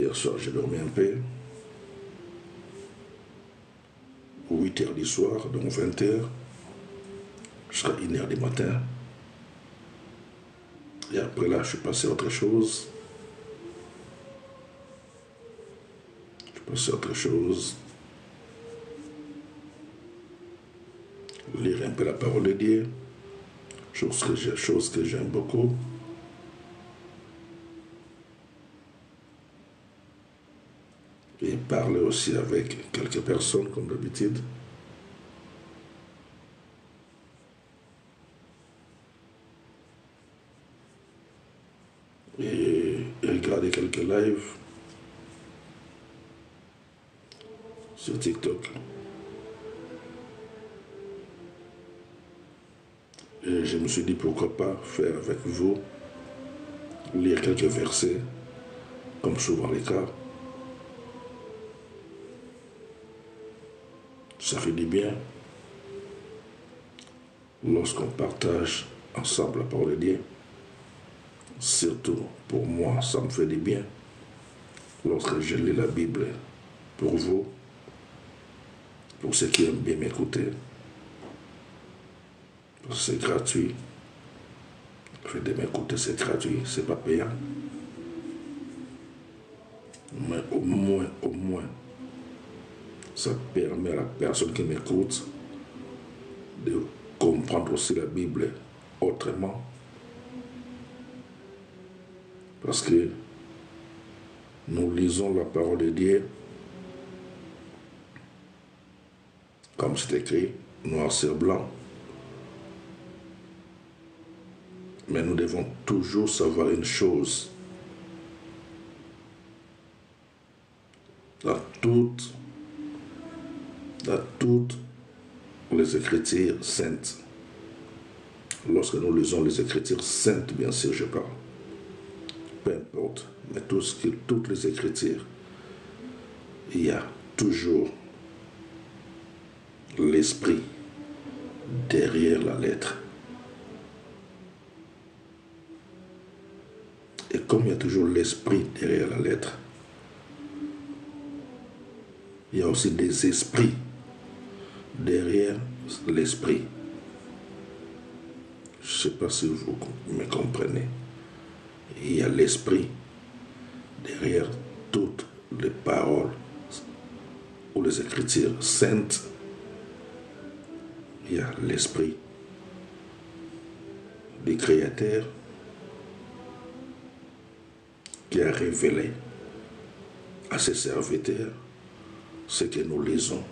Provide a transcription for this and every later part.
Hier soir, j'ai dormi un peu. 8h du soir, donc 20h, jusqu'à 1h du matin. Et après là, je suis passé à autre chose. Lire un peu la parole de Dieu, chose que j'aime beaucoup. Et parler aussi avec quelques personnes, comme d'habitude. Et regarder quelques lives sur TikTok. Et je me suis dit pourquoi pas faire avec vous, lire quelques versets, comme souvent les cas. Ça fait du bien lorsqu'on partage ensemble la parole de Dieu. Surtout pour moi, ça me fait du bien lorsque je lis la Bible pour vous, pour ceux qui aiment bien m'écouter. C'est gratuit. Le fait de m'écouter, c'est gratuit, c'est pas payant. Mais au moins, ça permet à la personne qui m'écoute de comprendre aussi la Bible autrement. Parce que nous lisons la parole de Dieu comme c'est écrit, noir sur blanc. Mais nous devons toujours savoir une chose. Dans toutes les Écritures saintes, lorsque nous lisons les Écritures saintes, bien sûr, je parle, peu importe, mais toutes les Écritures, il y a toujours l'esprit derrière la lettre. Et comme il y a toujours l'esprit derrière la lettre, il y a aussi des esprits derrière l'esprit. Je ne sais pas si vous me comprenez. Il y a l'esprit derrière toutes les paroles ou les Écritures saintes. Il y a l'esprit du Créateur qui a révélé à ses serviteurs ce que nous lisons.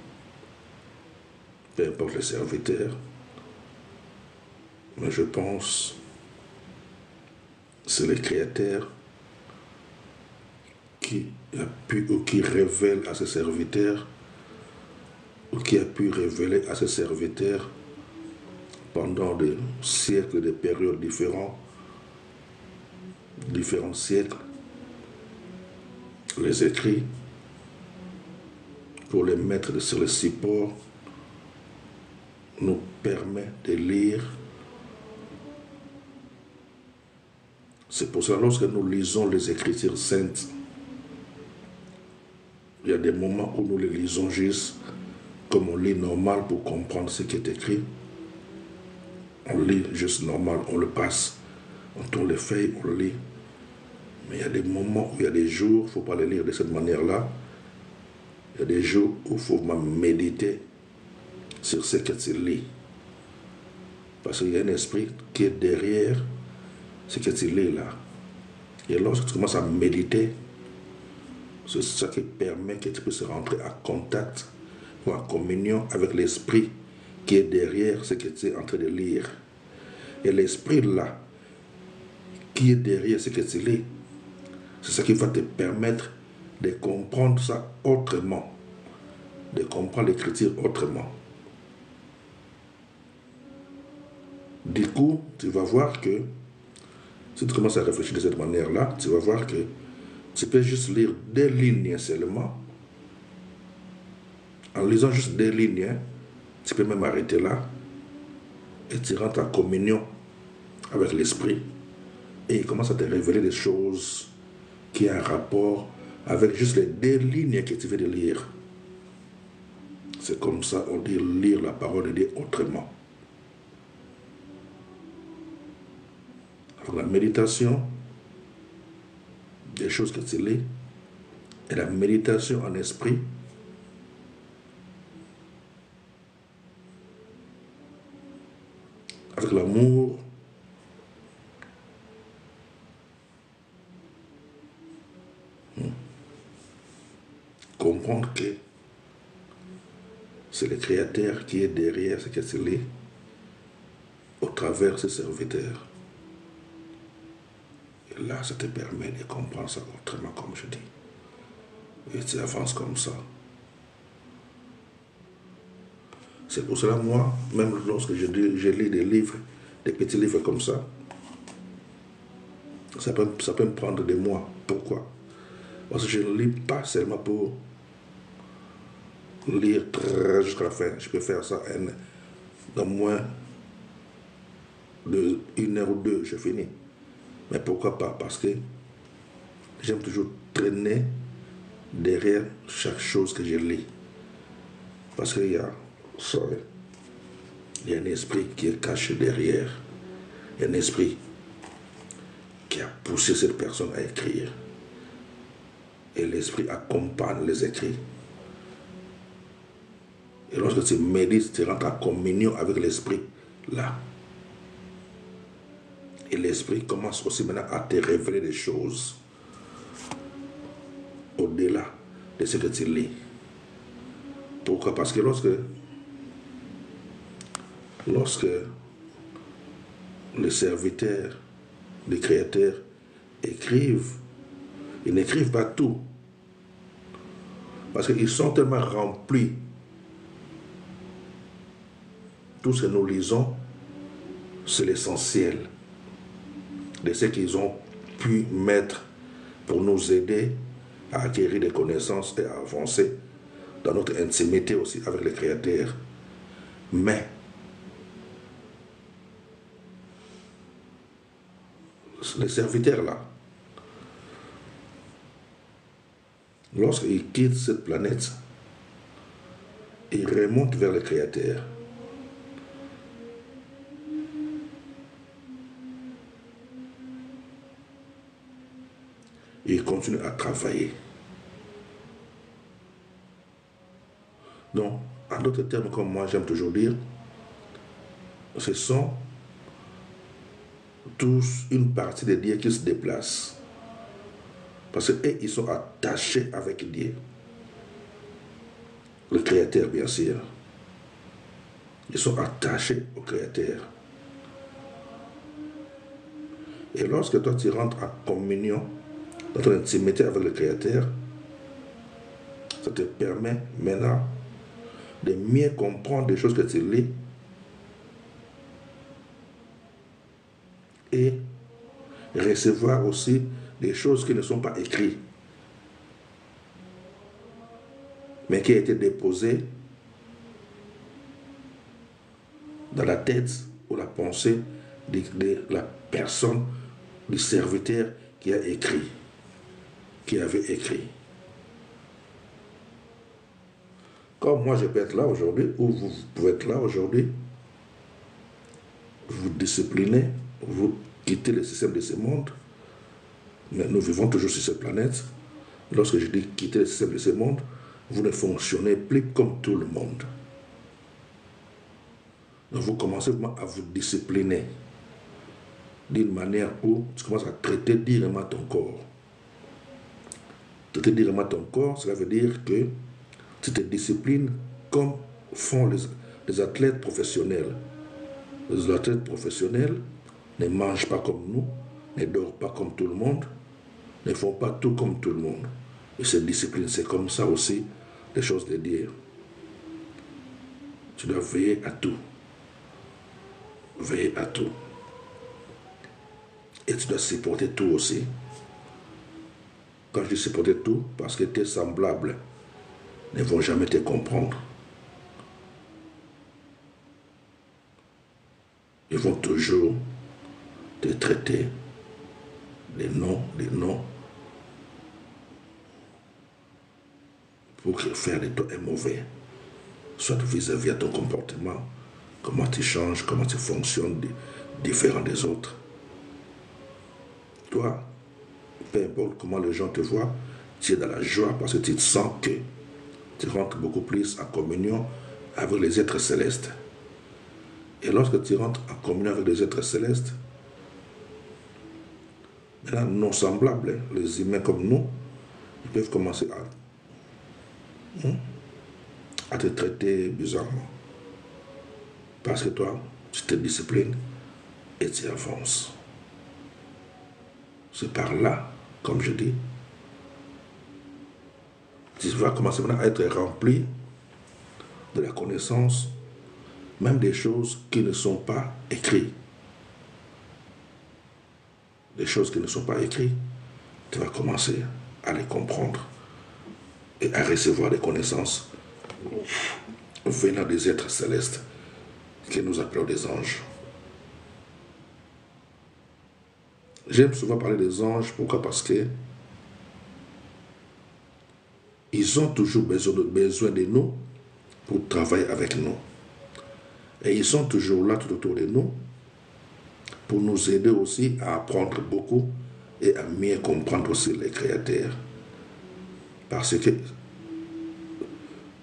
Peu importe les serviteurs, mais je pense que c'est le Créateur qui a pu ou qui révèle à ses serviteurs ou qui a pu révéler à ses serviteurs pendant des siècles, des périodes différents siècles, les écrits pour les mettre sur le support nous permet de lire. C'est pour ça, lorsque nous lisons les Écritures saintes, il y a des moments où nous les lisons juste comme on lit normal pour comprendre ce qui est écrit. On lit juste normal, on le passe, on tourne les feuilles, on le lit. Mais il y a des moments où il y a des jours, il ne faut pas les lire de cette manière-là. Il y a des jours où il faut méditer sur ce que tu lis. Parce qu'il y a un esprit qui est derrière ce que tu lis là. Et lorsque tu commences à méditer, c'est ça qui permet que tu puisses rentrer en contact ou en communion avec l'esprit qui est derrière ce que tu es en train de lire. Et l'esprit là, qui est derrière ce que tu lis, c'est ça qui va te permettre de comprendre ça autrement, de comprendre l'écriture autrement. Du coup, tu vas voir que, si tu commences à réfléchir de cette manière-là, tu vas voir que tu peux juste lire des lignes seulement. En lisant juste des lignes, tu peux même arrêter là et tu rentres en communion avec l'esprit et il commence à te révéler des choses qui ont un rapport avec juste les 2 lignes que tu veux de lire. C'est comme ça on dit lire la parole de Dieu autrement. Alors, la méditation, des choses que tu lis, et la méditation en esprit, avec l'amour, comprendre que c'est le Créateur qui est derrière ce que tu lis au travers de ses serviteurs. Et là, ça te permet de comprendre ça autrement, comme je dis. Et tu avances comme ça. C'est pour cela, moi, même lorsque je lis des livres, des petits livres comme ça peut me prendre des mois. Pourquoi? Parce que je ne lis pas seulement pour lire jusqu'à la fin. Je peux faire ça dans moins de 1 heure ou 2, je finis. Mais pourquoi pas? Parce que j'aime toujours traîner derrière chaque chose que je lis. Parce qu'il y a un esprit qui est caché derrière. Il y a un esprit qui a poussé cette personne à écrire. Et l'esprit accompagne les écrits. Et lorsque tu médites, tu rentres en communion avec l'esprit là. Et l'esprit commence aussi maintenant à te révéler des choses au-delà de ce que tu lis. Pourquoi? Parce que lorsque les serviteurs, les créateurs écrivent, ils n'écrivent pas tout. Parce qu'ils sont tellement remplis. Tout ce que nous lisons, c'est l'essentiel de ce qu'ils ont pu mettre pour nous aider à acquérir des connaissances et à avancer dans notre intimité aussi avec le Créateur. Mais les serviteurs là, lorsqu'ils quittent cette planète, ils remontent vers le Créateur. Ils continuent à travailler. Donc, en d'autres termes, comme moi j'aime toujours dire, ce sont tous une partie de Dieu qui se déplace. Parce qu'eux, ils sont attachés avec Dieu. Le Créateur, bien sûr. Ils sont attachés au Créateur. Et lorsque toi, tu rentres en communion, dans ton intimité avec le Créateur, ça te permet maintenant de mieux comprendre les choses que tu lis et recevoir aussi des choses qui ne sont pas écrites, mais qui ont été déposées dans la tête ou la pensée de la personne, du serviteur qui a écrit, qui avait écrit. Comme moi je peux être là aujourd'hui, ou vous pouvez être là aujourd'hui, vous disciplinez, vous quittez le système de ce monde, mais nous vivons toujours sur cette planète. Lorsque je dis quitter le système de ce monde, vous ne fonctionnez plus comme tout le monde. Donc vous commencez vraiment à vous discipliner d'une manière où tu commences à traiter directement ton corps. Traiter directement ton corps, cela veut dire que tu te disciplines comme font les athlètes professionnels. Les athlètes professionnels ne mangent pas comme nous, ne dorment pas comme tout le monde, ne font pas tout comme tout le monde. Et cette discipline, c'est comme ça aussi les choses de Dieu. Tu dois veiller à tout. Veiller à tout. Et tu dois supporter tout aussi. Quand je dis supporter tout, parce que tes semblables ne vont jamais te comprendre. Ils vont toujours te traiter des noms, pour faire de toi un mauvais, soit vis-à-vis de ton comportement, comment tu changes, comment tu fonctionnes différent des autres. Toi, peu importe comment les gens te voient, tu es dans la joie parce que tu te sens que tu rentres beaucoup plus en communion avec les êtres célestes. Et lorsque tu rentres en communion avec les êtres célestes, maintenant, nos semblables, les humains comme nous, ils peuvent commencer à te traiter bizarrement. Parce que toi, tu te disciplines et tu avances. C'est par là, comme je dis, tu vas commencer maintenant à être rempli de la connaissance, même des choses qui ne sont pas écrites. Des choses qui ne sont pas écrites, tu vas commencer à les comprendre et à recevoir des connaissances venant des êtres célestes que nous appelons des anges. J'aime souvent parler des anges, pourquoi? Parce que ils ont toujours besoin de nous pour travailler avec nous. Et ils sont toujours là tout autour de nous pour nous aider aussi à apprendre beaucoup et à mieux comprendre aussi les créateurs. Parce que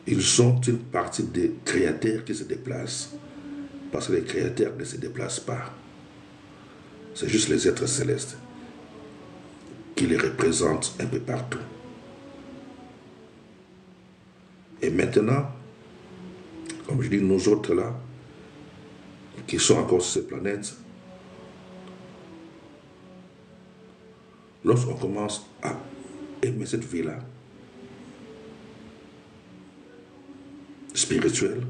ils sont une partie des créateurs qui se déplacent. Parce que les créateurs ne se déplacent pas. C'est juste les êtres célestes qui les représentent un peu partout. Et maintenant, comme je dis, nous autres là, qui sont encore sur cette planète, lorsqu'on commence à aimer cette vie-là, spirituelle,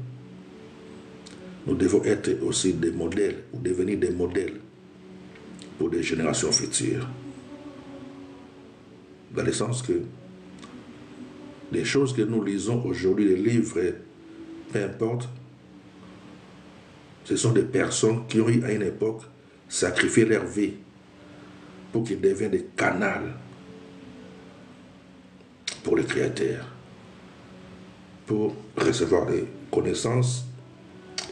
nous devons être aussi des modèles ou devenir des modèles pour des générations futures. Dans le sens que les choses que nous lisons aujourd'hui, les livres, peu importe, ce sont des personnes qui ont eu à une époque sacrifié leur vie pour qu'ils deviennent des canaux pour les créateurs, pour recevoir les connaissances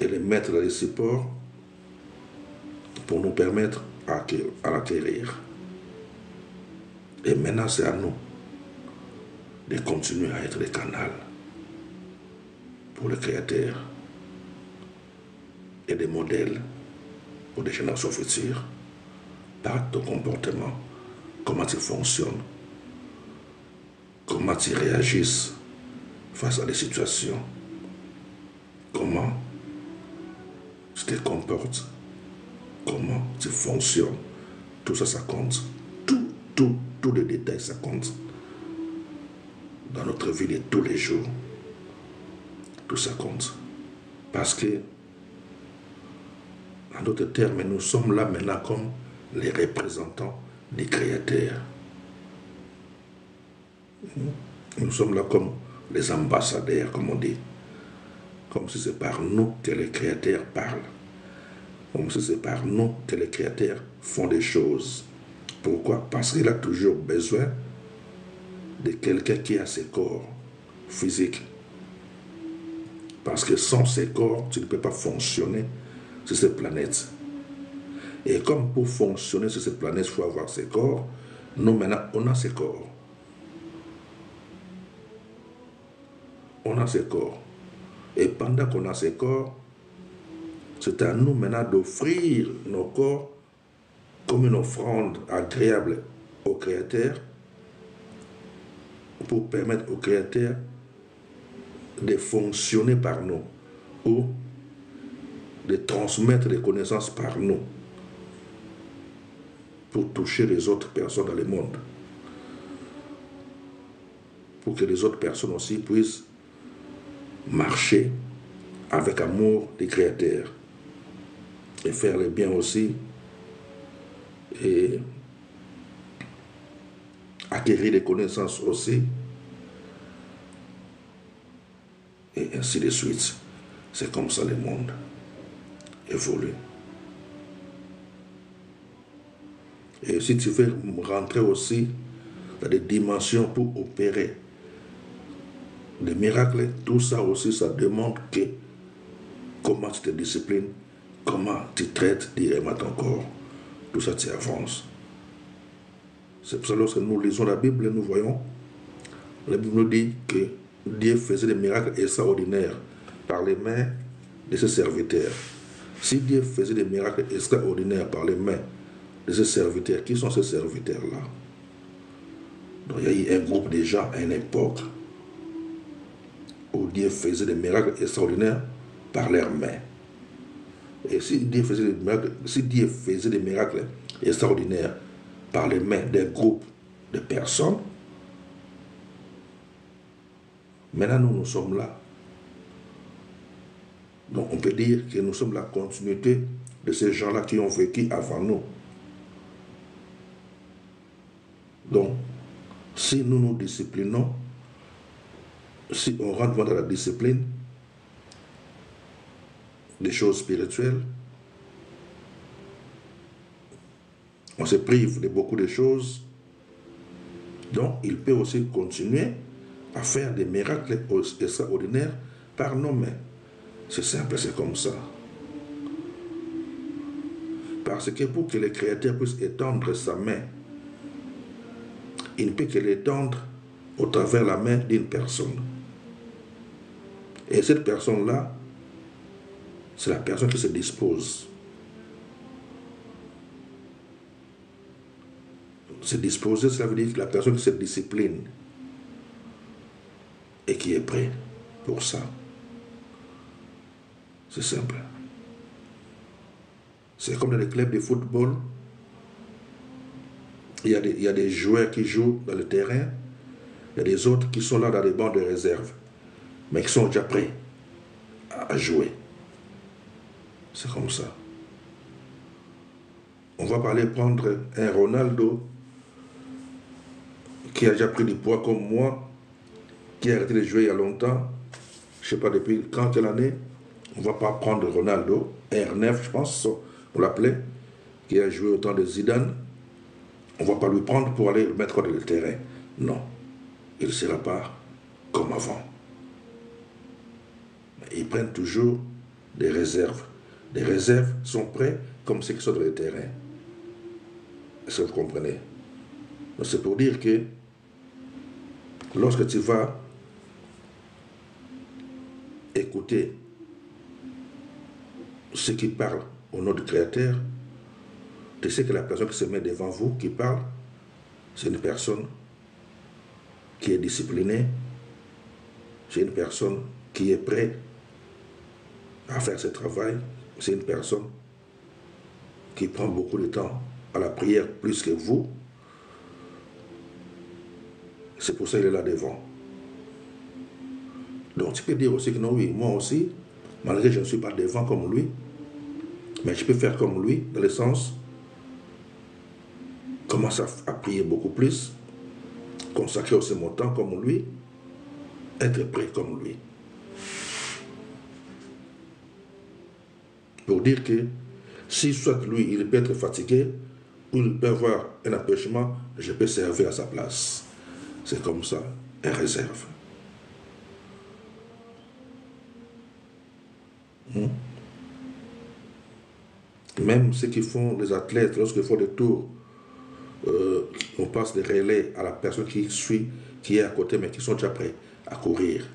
et les mettre dans les supports pour nous permettre à l'acquérir. Et maintenant, c'est à nous de continuer à être des canaux pour le Créateur et des modèles pour des générations futures par ton comportement, comment tu fonctionnes, comment tu réagis face à des situations, comment tu te comportes, comment tu fonctionnes. Tout ça, ça compte. Tous les détails, ça compte. Dans notre vie de tous les jours, tout ça compte. Parce que, en d'autres termes, nous sommes là maintenant comme les représentants des créateurs. Nous sommes là comme les ambassadeurs, comme on dit. Comme si c'est par nous que les créateurs parlent. Comme si c'est par nous que les créateurs font des choses. Pourquoi? Parce qu'il a toujours besoin de quelqu'un qui a ses corps physiques. Parce que sans ces corps, tu ne peux pas fonctionner sur cette planète. Et comme pour fonctionner sur cette planète, il faut avoir ses corps, nous maintenant, on a ces corps. On a ces corps. Et pendant qu'on a ces corps, c'est à nous maintenant d'offrir nos corps comme une offrande agréable au Créateur pour permettre au Créateur de fonctionner par nous ou de transmettre des connaissances par nous pour toucher les autres personnes dans le monde. Pour que les autres personnes aussi puissent marcher avec amour des créateurs et faire le bien aussi et acquérir des connaissances aussi et ainsi de suite. C'est comme ça le monde évolue. Et si tu veux rentrer aussi dans des dimensions pour opérer les miracles, tout ça aussi, ça demande que comment tu te disciplines, comment tu traites directement ton corps. Tout ça, tu avances. C'est pour ça que lorsque nous lisons la Bible, nous voyons, la Bible nous dit que Dieu faisait des miracles extraordinaires par les mains de ses serviteurs. Si Dieu faisait des miracles extraordinaires par les mains de ses serviteurs, qui sont ces serviteurs-là? Donc il y a eu un groupe de gens à une époque où Dieu faisait des miracles extraordinaires par leurs mains. Et si Dieu faisait des miracles extraordinaires par les mains d'un groupe de personnes, maintenant nous sommes là. Donc on peut dire que nous sommes la continuité de ces gens-là qui ont vécu avant nous. Donc, si nous nous disciplinons, si on rentre dans la discipline des choses spirituelles, on se prive de beaucoup de choses. Donc, il peut aussi continuer à faire des miracles extraordinaires par nos mains. C'est simple, c'est comme ça. Parce que pour que le Créateur puisse étendre sa main, il ne peut que l'étendre au travers la main d'une personne. Et cette personne-là, c'est la personne qui se dispose. Se disposer, cela veut dire que la personne qui se discipline et qui est prêt pour ça. C'est simple. C'est comme dans les clubs de football. Il y a des joueurs qui jouent dans le terrain. Il y a des autres qui sont là dans les bancs de réserve, mais qui sont déjà prêts à jouer. C'est comme ça. On va pas aller prendre un Ronaldo qui a déjà pris du poids comme moi, qui a arrêté de jouer il y a longtemps. Je ne sais pas depuis quand, quelle année. On ne va pas prendre Ronaldo, R9, je pense, on l'appelait, qui a joué au temps de Zidane. On ne va pas lui prendre pour aller le mettre sur le terrain. Non, il ne sera pas comme avant. Ils prennent toujours des réserves. Les réserves sont prêts comme ceux qui sont dans le terrain. Est-ce que vous comprenez? C'est pour dire que lorsque tu vas écouter ceux qui parlent au nom du Créateur, tu sais que la personne qui se met devant vous, qui parle, c'est une personne qui est disciplinée, c'est une personne qui est prête à faire ce travail, c'est une personne qui prend beaucoup de temps à la prière plus que vous. C'est pour ça qu'il est là devant. Donc tu peux dire aussi que non, oui, moi aussi, malgré que je ne suis pas devant comme lui, mais je peux faire comme lui, dans le sens, commencer à prier beaucoup plus, consacrer aussi mon temps comme lui, être prêt comme lui. Pour dire que si soit lui, il peut être fatigué, ou il peut avoir un empêchement, je peux servir à sa place. C'est comme ça, une réserve. Même ceux qui font, les athlètes, lorsqu'ils font des tours, on passe des relais à la personne qui suit, qui est à côté, mais qui sont déjà prêts à courir.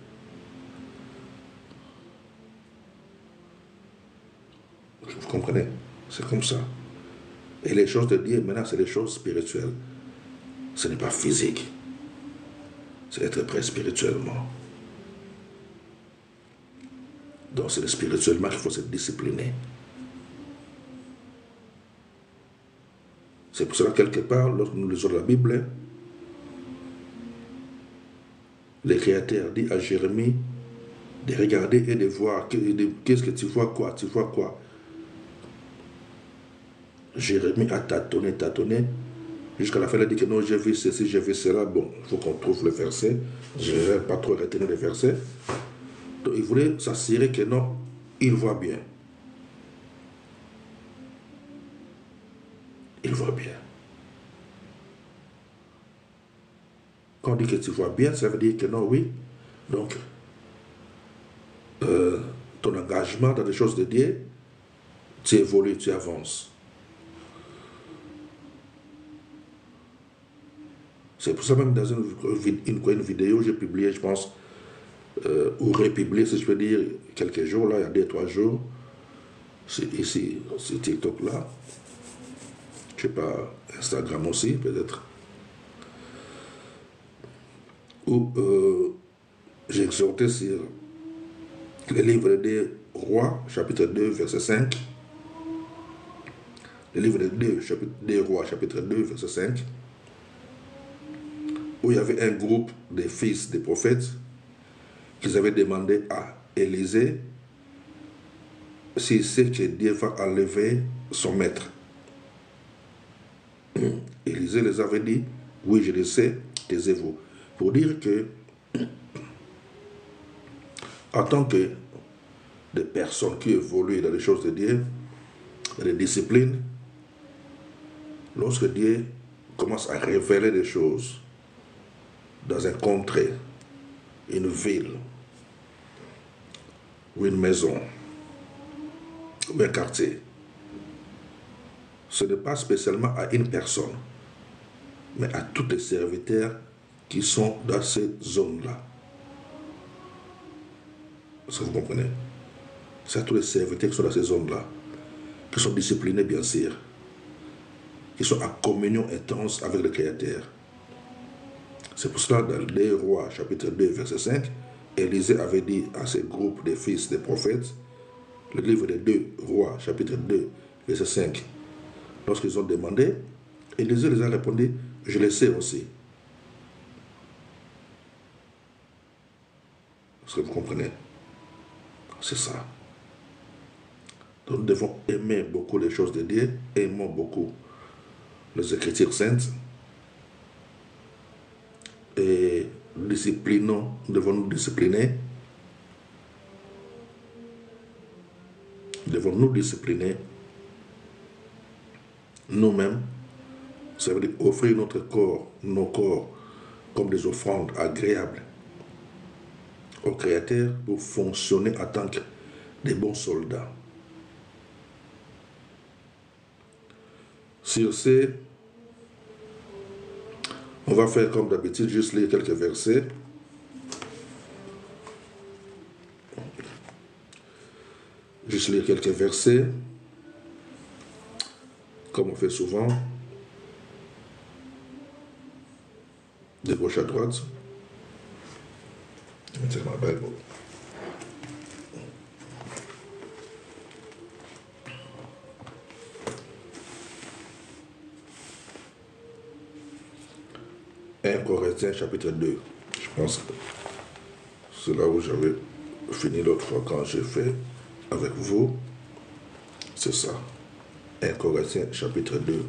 Vous comprenez? C'est comme ça. Et les choses de Dieu, maintenant, c'est des choses spirituelles. Ce n'est pas physique. C'est être prêt spirituellement. Donc, c'est spirituellement qu'il faut se discipliner. C'est pour cela, quelque part, lorsque nous lisons la Bible, le Créateur dit à Jérémie de regarder et de voir. Qu'est-ce que tu vois quoi? Tu vois quoi? Jérémie a tâtonné, jusqu'à la fin, il a dit que non, j'ai vu ceci, j'ai vu cela. Bon, il faut qu'on trouve le verset. Je ne vais pas trop retenir le verset. Donc, il voulait s'assurer que non, il voit bien. Il voit bien. Quand on dit que tu vois bien, ça veut dire que non, oui, Donc, ton engagement dans les choses de Dieu, tu évolues, tu avances. C'est pour ça même dans une vidéo, j'ai publié, je pense, ou républié, si je peux dire, quelques jours, là, il y a 2-3 jours, ici, sur TikTok là, je sais pas, Instagram aussi, peut-être, où j'ai exhorté sur le livre des Rois, chapitre 2, verset 5. Le livre des Rois, chapitre 2, verset 5, où il y avait un groupe des fils des prophètes qui avaient demandé à Élisée si c'est que Dieu va enlever son maître. Élisée les avait dit, oui, je le sais, taisez-vous. Pour dire que, en tant que des personnes qui évoluent dans les choses de Dieu, dans les disciplines, lorsque Dieu commence à révéler des choses dans un contrée, une ville, ou une maison, ou un quartier, ce n'est pas spécialement à une personne, mais à tous les serviteurs qui sont dans cette zone-là. Est-ce que vous comprenez? C'est à tous les serviteurs qui sont dans ces zones-là, qui sont disciplinés bien sûr, qui sont en communion intense avec le Créateur. C'est pour cela, dans les Rois, chapitre 2, verset 5, Élisée avait dit à ce groupe des fils des prophètes, le livre des 2 Rois, chapitre 2, verset 5, lorsqu'ils ont demandé, Élisée les a répondu, je le sais aussi. Est-ce que vous comprenez? C'est ça. Donc nous devons aimer beaucoup les choses de Dieu, aimons beaucoup les Écritures saintes, et disciplinons, nous devons nous discipliner. Nous devons nous discipliner nous-mêmes. Ça veut dire offrir notre corps, nos corps, comme des offrandes agréables au Créateur pour fonctionner en tant que des bons soldats. Sur ce, on va faire comme d'habitude, juste lire quelques versets. Juste lire quelques versets, comme on fait souvent, de gauche à droite. C'est ma Bible. Un Corinthiens chapitre 2. Je pense que c'est là où j'avais fini l'autre fois quand j'ai fait avec vous. C'est ça. 1 Corinthiens chapitre 2.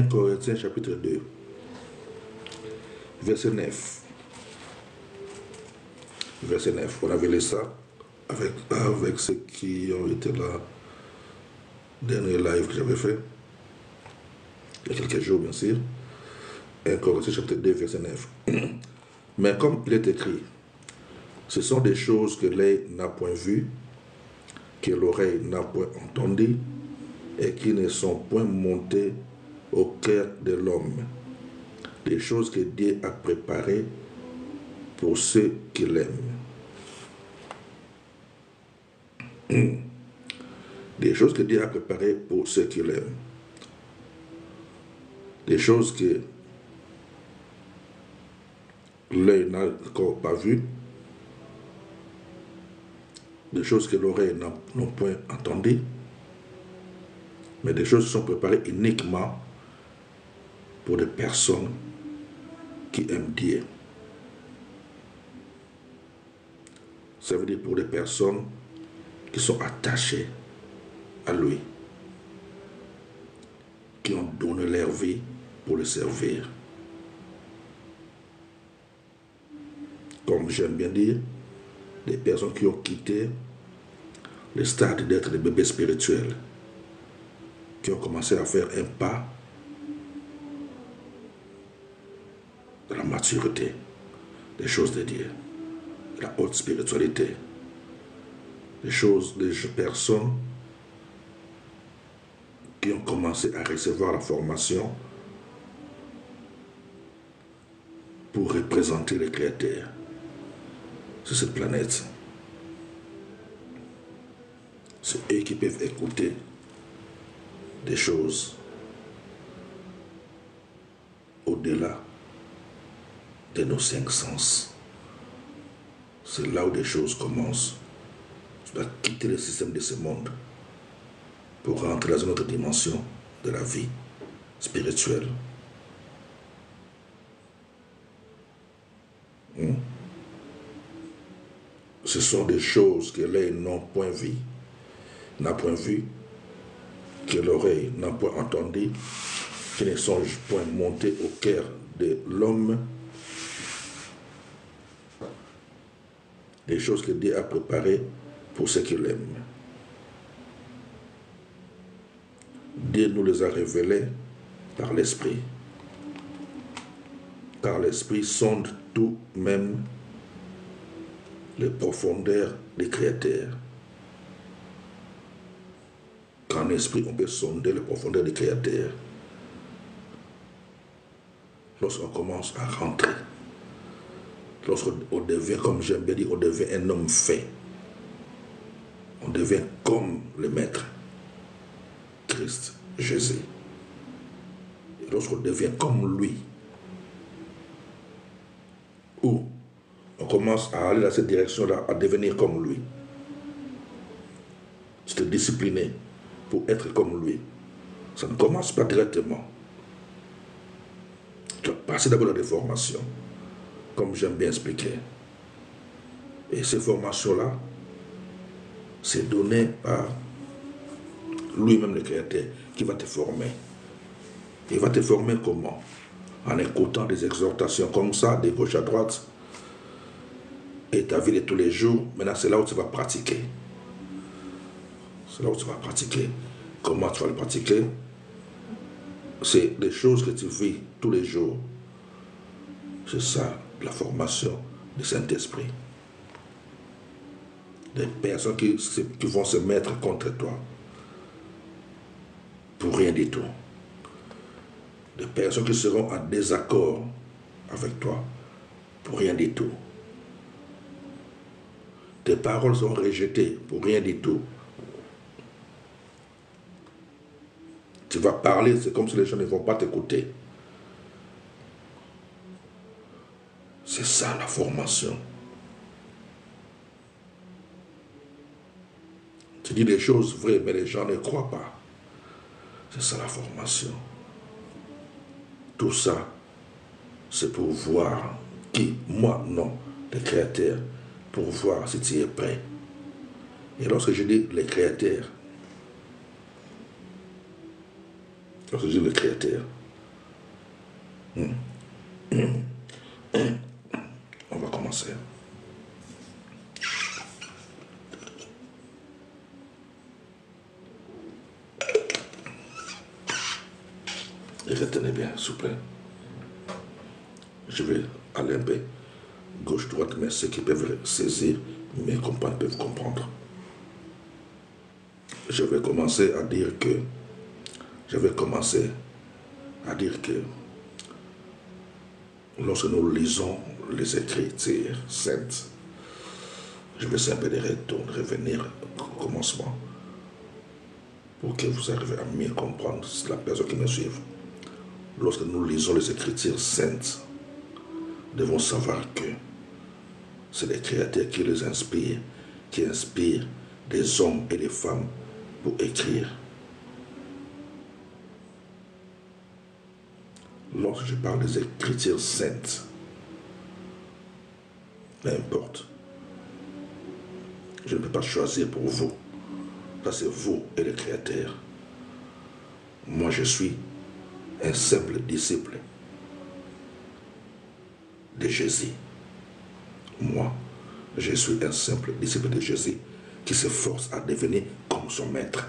Corinthiens chapitre 2, verset 9. Verset 9. On avait lu ça avec ceux qui ont été là, dernier live que j'avais fait, il y a quelques jours bien sûr. 1 Corinthiens chapitre 2, verset 9. Mais comme il est écrit, ce sont des choses que l'œil n'a point vues, que l'oreille n'a point entendues, et qui ne sont point montées au cœur de l'homme, des choses que Dieu a préparées pour ceux qui l'aiment. Des choses que Dieu a préparées pour ceux qui l'aiment. Des choses que l'œil n'a encore pas vues, des choses que l'oreille n'a point entendues, mais des choses qui sont préparées uniquement pour des personnes qui aiment Dieu. Ça veut dire pour les personnes qui sont attachées à lui, qui ont donné leur vie pour le servir. Comme j'aime bien dire, des personnes qui ont quitté le stade d'être des bébés spirituels, qui ont commencé à faire un pas de la maturité, des choses de Dieu, de la haute spiritualité, des personnes qui ont commencé à recevoir la formation pour représenter le Créateur sur cette planète. C'est eux qui peuvent écouter des choses au-delà de nos 5 sens. C'est là où des choses commencent. Tu dois quitter le système de ce monde pour rentrer dans une autre dimension de la vie spirituelle. Ce sont des choses que l'œil n'a point vues, que l'oreille n'a point entendu, qui ne sont point montées au cœur de l'homme, des choses que Dieu a préparées pour ceux qui l'aiment. Dieu nous les a révélées par l'Esprit, car l'Esprit sonde tout même les profondeurs des Créateurs. Qu'en esprit, on peut sonder les profondeurs des Créateurs. Lorsqu'on commence à rentrer, lorsqu'on devient, comme j'aime bien dire, on devient un homme fait, on devient comme le Maître, Christ, Jésus. Et lorsqu'on devient comme lui, ou on commence à aller dans cette direction-là, à devenir comme lui, se discipliner pour être comme lui. Ça ne commence pas directement. Tu dois passer d'abord dans des formations, comme j'aime bien expliquer. Et ces formations-là, c'est donné par lui-même le Créateur qui va te former. Il va te former comment? En écoutant des exhortations comme ça, de gauche à droite, et ta vie de tous les jours. Maintenant, c'est là où tu vas pratiquer. C'est là où tu vas pratiquer. Comment tu vas le pratiquer? C'est des choses que tu vis tous les jours. C'est ça, la formation du Saint-Esprit. Des personnes qui vont se mettre contre toi pour rien du tout. Des personnes qui seront en désaccord avec toi pour rien du tout. Tes paroles seront rejetées pour rien du tout. Tu vas parler, c'est comme si les gens ne vont pas t'écouter. C'est ça la formation. Tu dis des choses vraies, mais les gens ne croient pas. C'est ça la formation. Tout ça, c'est pour voir qui, moi, non, le Créateur, pour voir si tu es prêt. Et lorsque je dis le Créateur, on va commencer. Et retenez bien, s'il vous plaît. Je vais aller un peu gauche-droite, mais ceux qui peuvent saisir, mes compagnons peuvent comprendre. Je vais commencer à dire que lorsque nous lisons les Écritures saintes, je vais un peu revenir au commencement pour que vous arriviez à mieux comprendre la personne qui me suit. Lorsque nous lisons les Écritures saintes, nous devons savoir que c'est les Créateurs qui les inspirent, qui inspirent des hommes et des femmes pour écrire. Lorsque je parle des Écritures saintes, peu importe, Je ne peux pas choisir pour vous. Ça, c'est vous et le Créateur. Moi, je suis un simple disciple de Jésus. Moi, je suis un simple disciple de Jésus qui s'efforce à devenir comme son maître.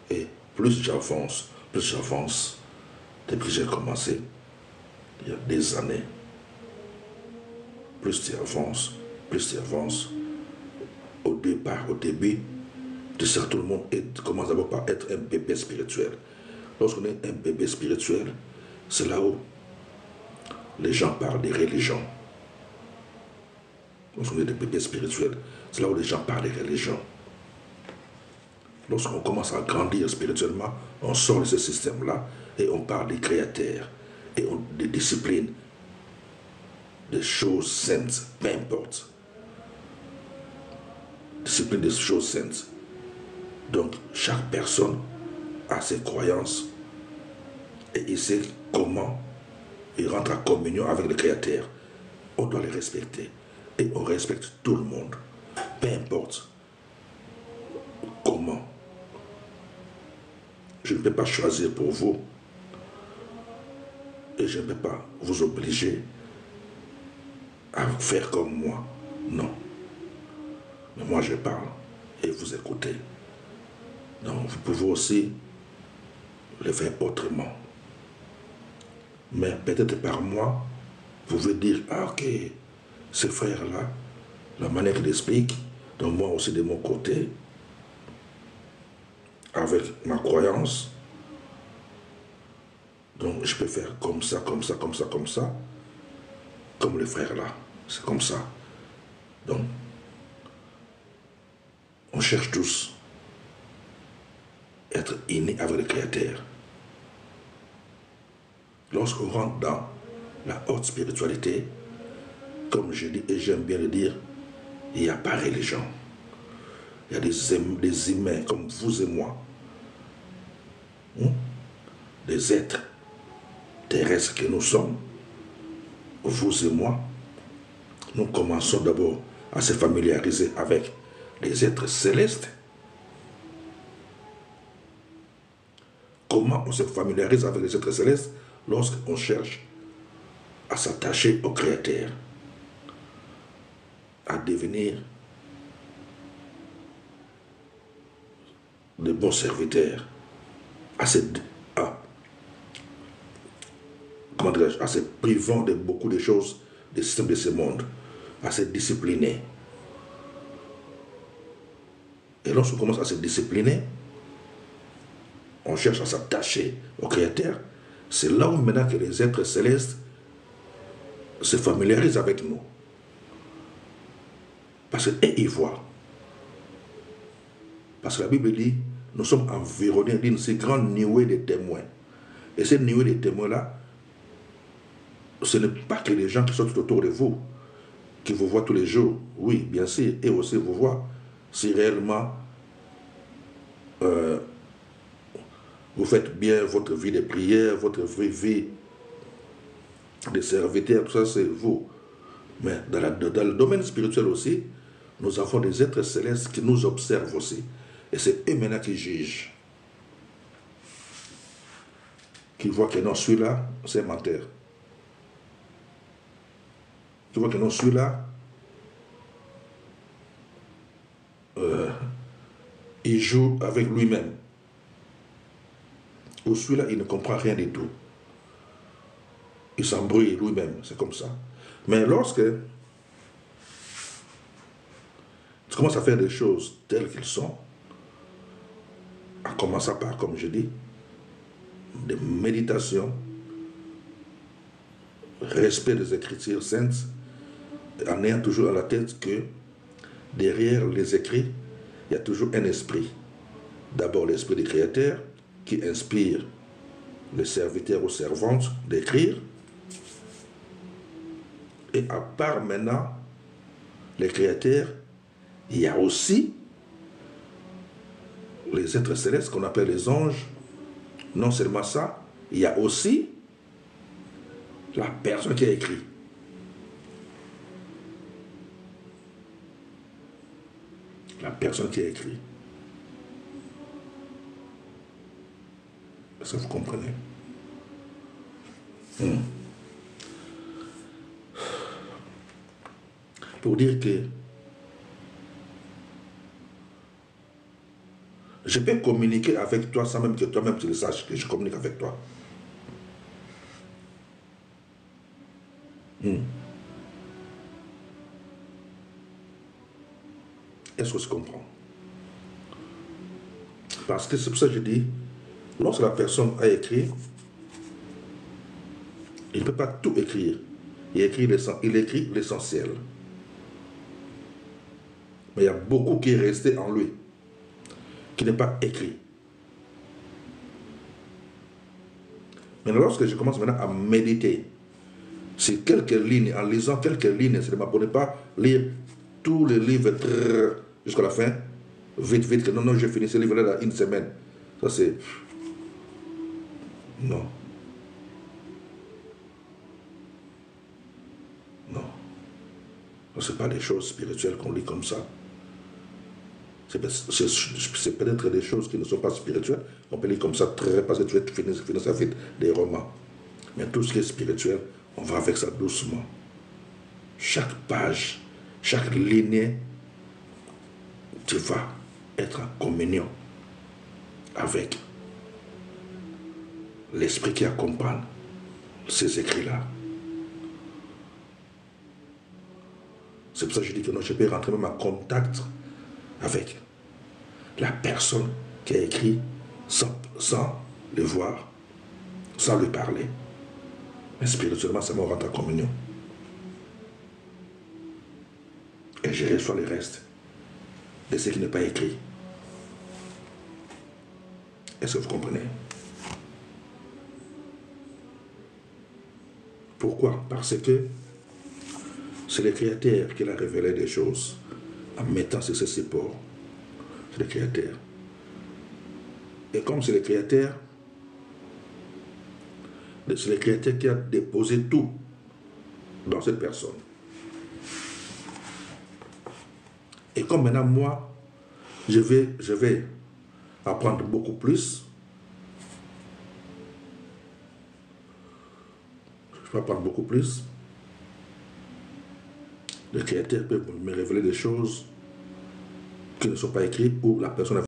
Et plus j'avance, depuis que j'ai commencé, il y a des années, plus tu avances, au début, tu sais, tout le monde commence d'abord par être un bébé spirituel. Lorsqu'on est un bébé spirituel, c'est là où les gens parlent des religions. Lorsqu'on est des bébés spirituels, c'est là où les gens parlent des religions. Lorsqu'on commence à grandir spirituellement, on sort de ce système-là et on parle des créateurs et des disciplines, des choses saintes, peu importe. Discipline des choses saintes. Donc, chaque personne a ses croyances et il sait comment il rentre en communion avec le Créateur. On doit les respecter. Et on respecte tout le monde. Peu importe comment. Je ne peux pas choisir pour vous. Et je ne peux pas vous obliger à faire comme moi. Non. Mais moi, je parle et vous écoutez. Donc, vous pouvez aussi le faire autrement. Mais peut-être par moi, vous pouvez dire, ah ok, ce frère-là, la manière qu'il explique, donc moi aussi de mon côté, avec ma croyance, donc je peux faire comme ça, comme le frère là, c'est comme ça. Donc, on cherche tous à être unis avec le Créateur. Lorsqu'on rentre dans la haute spiritualité, comme je dis et j'aime bien le dire, il n'y a pas religion. Il y a des humains comme vous et moi, des êtres terrestres que nous sommes, vous et moi. Nous commençons d'abord à se familiariser avec les êtres célestes. Comment on se familiarise avec les êtres célestes? Lorsqu'on cherche à s'attacher au Créateur, à devenir de bons serviteurs, à se privant de beaucoup de choses, des systèmes de ce monde, à se discipliner. Et lorsqu'on commence à se discipliner, on cherche à s'attacher au Créateur. C'est là où maintenant que les êtres célestes se familiarisent avec nous. Parce qu'ils y voient. Parce que la Bible dit, nous sommes environnés d'une si grande nuée de témoins. Et cette nuée de témoins-là, ce n'est pas que les gens qui sont tout autour de vous, qui vous voient tous les jours. Oui, bien sûr, et aussi vous voient. Si réellement vous faites bien votre vie de prière, votre vie de serviteur, tout ça c'est vous. Mais dans le domaine spirituel aussi, nous avons des êtres célestes qui nous observent aussi. Et c'est eux maintenant qui jugent. Qui voient que non, celui-là, c'est un menteur. Qui voient que non, celui-là, il joue avec lui-même. Ou celui-là, il ne comprend rien du tout. Il s'embrouille lui-même, c'est comme ça. Mais lorsque tu commences à faire des choses telles qu'elles sont, en commençant par, comme je dis, des méditations, respect des Écritures saintes, en ayant toujours à la tête que derrière les écrits, il y a toujours un esprit. D'abord l'esprit du Créateur qui inspire les serviteurs ou servantes d'écrire. Et à part maintenant les créateurs, il y a aussi les êtres célestes qu'on appelle les anges. Non seulement ça, il y a aussi la personne qui a écrit. La personne qui a écrit. Est-ce que vous comprenez? Pour dire que je peux communiquer avec toi sans même que toi-même tu le saches que je communique avec toi. Est-ce que tu comprends? Parce que c'est pour ça que je dis, lorsque la personne a écrit, il ne peut pas tout écrire. Il écrit l'essentiel. Mais il y a beaucoup qui est resté en lui, qui n'est pas écrit. Mais lorsque je commence maintenant à méditer sur quelques lignes, en lisant quelques lignes, je ne m'abonne pas lire tous les livres jusqu'à la fin, vite, vite, que non, j'ai fini ce livre-là dans une semaine. Ça, c'est... Non. Non. Ce n'est pas des choses spirituelles qu'on lit comme ça. C'est peut-être des choses qui ne sont pas spirituelles. On peut lire comme ça très parce que tu vas finir ça vite, des romans. Mais tout ce qui est spirituel, on va avec ça doucement. Chaque page, chaque ligne, tu vas être en communion avec l'esprit qui accompagne ces écrits-là. C'est pour ça que je dis que non, je peux rentrer même en contact avec la personne qui a écrit sans le voir, sans lui parler. Mais spirituellement, ça me rentre en communion. Et je reçois le reste de ce qui n'est pas écrit. Est-ce que vous comprenez? Pourquoi? Parce que c'est le Créateur qui a révélé des choses en mettant sur ce support. C'est le Créateur. Et comme c'est le Créateur qui a déposé tout dans cette personne. Et comme maintenant, moi, je vais apprendre beaucoup plus. Je vais apprendre beaucoup plus. Le Créateur peut me révéler des choses qui ne sont pas écrites ou la personne a